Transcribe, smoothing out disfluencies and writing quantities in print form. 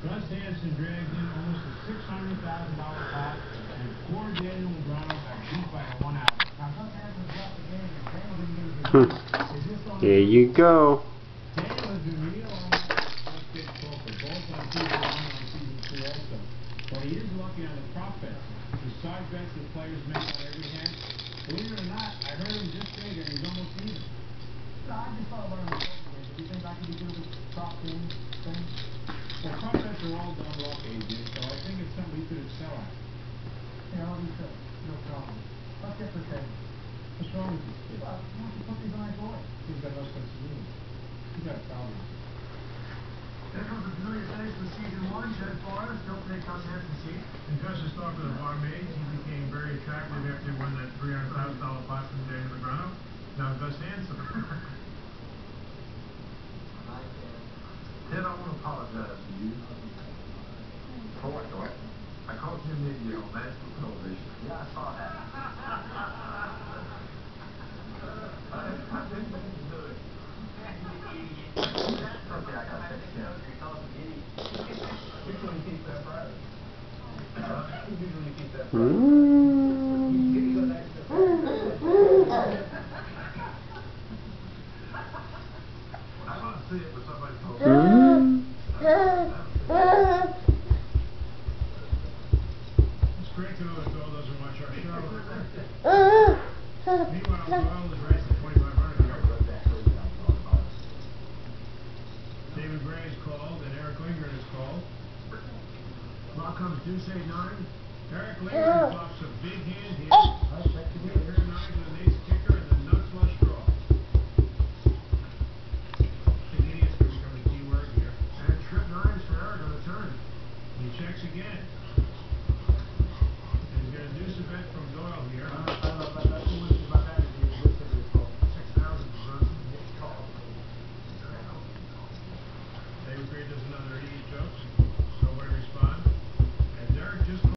Gus Hansen dragged in almost a $600,000 pot, and poor Daniel Negreanu got beat by a 1 out. There you go. Daniel has been real on big poker, both on season 1 and on season 2 also. But he is lucky on the prop bets. The side bets that players make on every hand. Believe it or not, I heard him just say that he's almost even. No, I just thought about it. Do you think I could be good with prop thing? Well, prop bets are all done off AJ, so I think it's something we could excel at. Yeah, I'll do so. No problem. Let's get for Kevin. What's wrong with this kid? Well, why don't you put these on my boy? He's got no sense of humor. He's got a problem. There comes a familiar face with season 1, Jed Forrest. Don't take Gus Hansen's seat. And Gus is talking to the barmaid. He became very attractive after he won that $300,000 pot from Daniel Negreanu. Now Gus Hansen. Ted, I want to apologize to you. For what, Doc? I caught you in the national television. Yeah, I saw that. I didn't mean to do it. Okay, I got that. Usually keep that private. Usually keep that Mm. I want to see it with somebody told Mm. It's great to know that Doyle doesn't watch our show. Meanwhile, Doyle is racing 2,500 here. David Gray is called, and Eric Lindgren is called. Now comes Deuce 8-9. Eric Lindgren talks a big hand here. Here, 9 with an ace kicker.